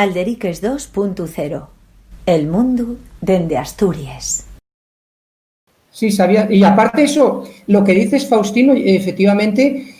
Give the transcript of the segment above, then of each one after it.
Alderiques 2.0. El mundo dende Asturias. Sí, sabía. Y aparte eso, lo que dices, Faustino, efectivamente,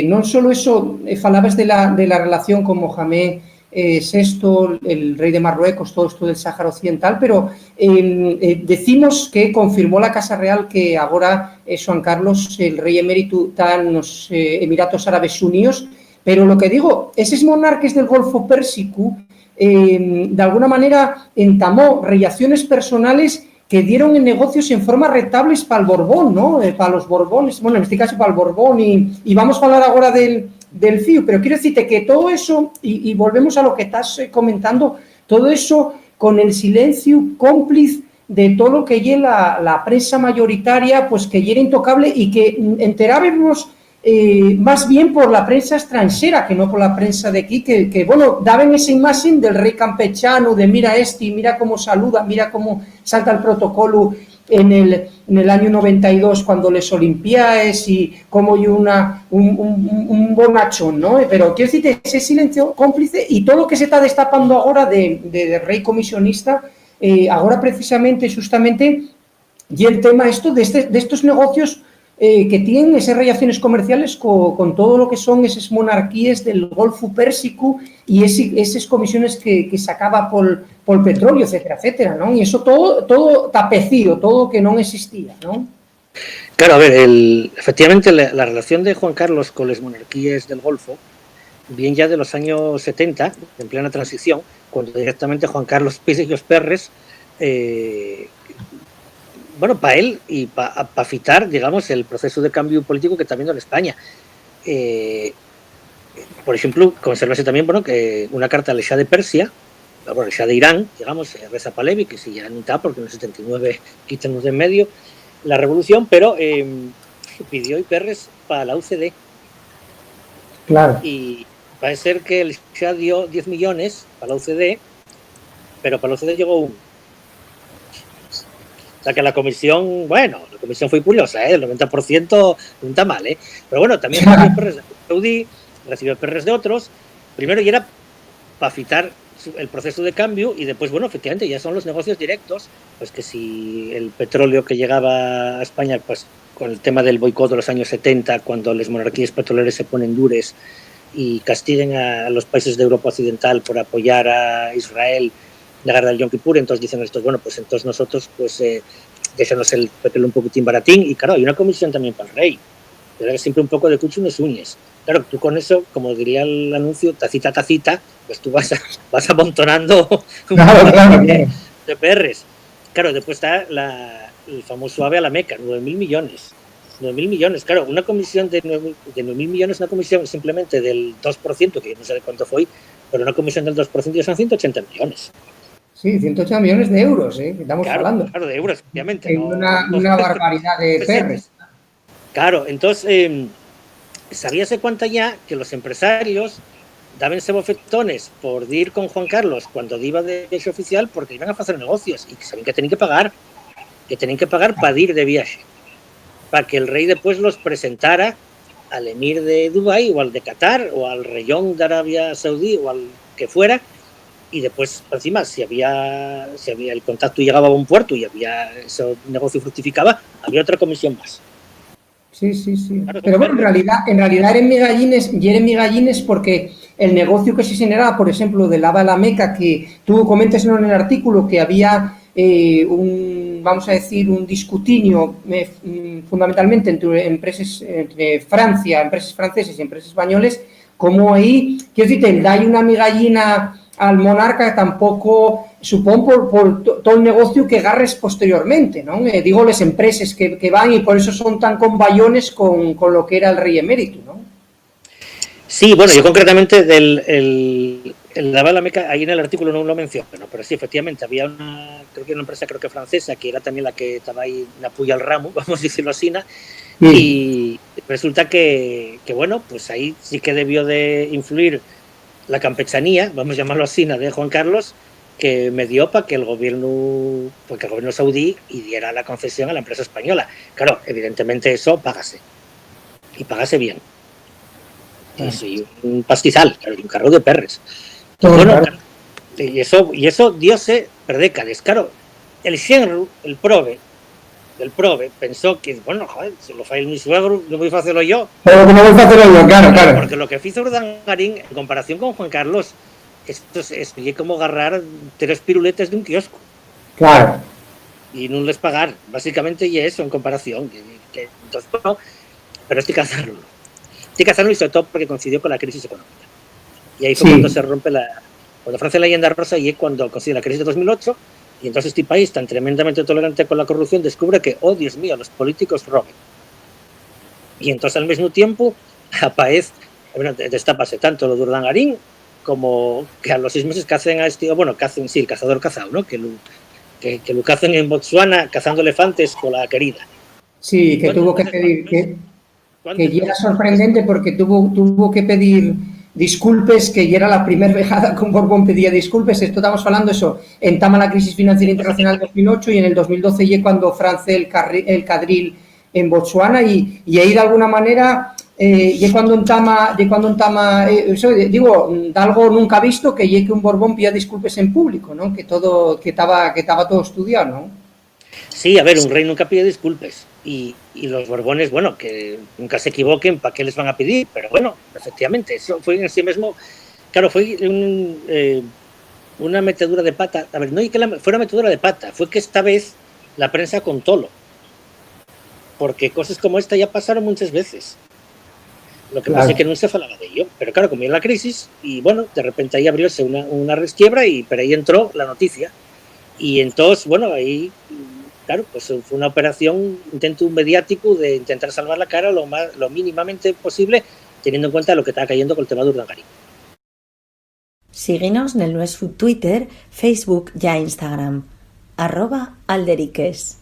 non solo eso, falabas de la relación con Mohamed VI, el rey de Marruecos, todo esto del Sáhara Occidental, pero decimos que confirmó la Casa Real que agora Juan Carlos, el rei emérito, está nos Emiratos Árabes Unidos, pero lo que digo, esos monarques del Golfo Pérsico, de alguna manera entamó relaciones personales que dieron en negocios en forma rentables para el Borbón, ¿no? Para los Borbones, bueno, en este caso para el Borbón, y vamos a hablar ahora del FIU, pero quiero decirte que todo eso, y volvemos a lo que estás comentando, todo eso con el silencio cómplice de todo lo que lleva la prensa mayoritaria, pues que era intocable y que enterábamos más bien por la prensa extranjera que no por la prensa de aquí, que bueno, daban esa imagen del rey campechano, de mira mira cómo saluda, mira cómo salta el protocolo en el año 92 cuando les Olimpiades y como hay un bonachón, ¿no? Pero quiero decirte, ese silencio cómplice y todo lo que se está destapando ahora de rey comisionista, ahora precisamente, justamente, y el tema esto de estos negocios que tienen esas relaciones comerciales con todo lo que son esas monarquías del Golfo Pérsico y esas comisiones que sacaba por petróleo, etcétera, etcétera, ¿no? Y eso todo tapecido, todo que no existía, ¿no? Claro, a ver, efectivamente la relación de Juan Carlos con las monarquías del Golfo bien ya de los años 70, en plena transición, cuando directamente Juan Carlos pisa y los Perres, bueno, para él y para fitar, digamos, el proceso de cambio político que está viendo en España. Por ejemplo, conservase también, bueno, que una carta al Shah de Persia, bueno, el Shah de Irán, digamos, Reza Pahlavi, que si ya no está, porque en el 79 quítanos de en medio la revolución, pero pidió y Perres para la UCD. Claro. Y parece ser que el Shah dio 10 millones para la UCD, pero para la UCD llegó uno. O sea que la comisión, bueno, la comisión fue curiosa, el 90% no está mal, pero bueno, también recibió perres de Saudí, recibió perres de otros, primero y era para fitar el proceso de cambio y después, bueno, efectivamente ya son los negocios directos, pues que si el petróleo que llegaba a España, pues con el tema del boicot de los años 70, cuando las monarquías petroleras se ponen dures y castiguen a los países de Europa Occidental por apoyar a Israel la guerra del Yom Kippur, entonces dicen estos, bueno, pues entonces nosotros, pues, déjanos el petróleo un poquitín baratín, y claro, hay una comisión también para el rey, pero es siempre un poco de cucho unos uñes. Claro, tú con eso, como diría el anuncio, tacita, pues tú vas amontonando claro. de perres. Claro, después está el famoso AVE a la Meca, 9.000 millones. 9.000 millones, claro, una comisión de 9.000 millones, una comisión simplemente del 2%, que yo no sé de cuánto fue, pero una comisión del 2% ya son 180 millones. Sí, 180 millones de euros, estamos hablando. Claro, de euros, obviamente. No, una barbaridad de perres. Claro, entonces, sabíase cuánta ya que los empresarios dábense bofetones por ir con Juan Carlos cuando iba de viaje oficial porque iban a hacer negocios y que sabían que tenían que pagar para ir de viaje, para que el rey después los presentara al emir de Dubái o al de Qatar o al reyón de Arabia Saudí o al que fuera, y después encima si había el contacto llegaba a un puerto y había ese negocio fructificaba, había otra comisión más. Sí. Claro, pero bueno, en realidad eran migallines porque el negocio que se generaba, por ejemplo, del AVE a la Meca, que tú comentas en el artículo que había vamos a decir, un discutinio fundamentalmente entre Francia, empresas francesas y empresas españoles, como ahí, quiero decirte, hay una migallina al monarca tampoco supón por todo el negocio que agarres posteriormente, ¿no? Digo, las empresas que van y por eso son tan combayones con lo que era el rey emérito, ¿no? Sí, bueno, yo concretamente el AVE a la Meca, ahí en el artículo no lo menciono, pero sí, efectivamente, había una empresa francesa, que era también la que estaba ahí en apoyo al ramo, vamos a decirlo así, y resulta que, bueno, pues ahí sí que debió de influir la campechanía, vamos a llamarlo así, de Juan Carlos, que me dio para que el gobierno saudí diera la concesión a la empresa española. Claro, evidentemente eso págase, y págase bien. Y sí, un pastizal, claro, un carro de perres. Bueno, Y eso diose per décades. Claro, el Xenru, el prove, pensó que, bueno, joder, se lo fai mi suegro, no voy a hacerlo yo. Pero que no voy a hacerlo yo, claro. Porque lo que hizo Urdangarín, en comparación con Juan Carlos, esto es como agarrar 3 piruletes de un kiosco. Claro. Y no les pagar, básicamente, y eso en comparación. Entonces, bueno, pero hay que hacerlo. Hay que hacerlo, y sobre todo porque coincidió con la crisis económica. Y ahí fue cuando se rompe cuando Francia la leyenda rosa, y es cuando coincide la crisis de 2008, y entonces este país tan tremendamente tolerante con la corrupción descubre que, oh Dios mío, los políticos roban. Y entonces al mismo tiempo aparece, bueno, destápase tanto lo de Urdangarín como que a los 6 meses cacen a este, bueno, cacen, sí, el cazador cazado, ¿no? Que lo cacen en Botsuana cazando elefantes con la querida. Sí, que tuvo que pedir, que ya era sorprendente porque tuvo que pedir disculpes, que ya era la primera vegada que un Borbón pedía disculpes. Esto estamos hablando eso, entama la crisis financiera internacional en 2008, y en el 2012 ya cuando France el Cadril en Botsuana, y ahí de alguna manera ya cuando entama eso, digo, de algo nunca visto, que ya que un Borbón pida disculpes en público, ¿no? Que estaba todo estudiado, ¿no? Sí, a ver, un rey nunca pide disculpes, y los Borbones, bueno, que nunca se equivoquen, ¿para qué les van a pedir? Pero bueno, efectivamente, eso fue en sí mismo, claro, fue una metedura de pata. A ver, no y que fuera metedura de pata, fue que esta vez la prensa contolo, porque cosas como esta ya pasaron muchas veces. Lo que pasa es que no se falaba de ello, pero claro, como era la crisis, y bueno, de repente ahí abrióse una resquiebra, y por ahí entró la noticia, y entonces, bueno, ahí, claro, pues fue una operación, intento mediático de intentar salvar la cara lo mínimamente posible, teniendo en cuenta lo que estaba cayendo con el tema de Urdangarín. Síguenos en el nuestro Twitter, Facebook y Instagram, @alderiques.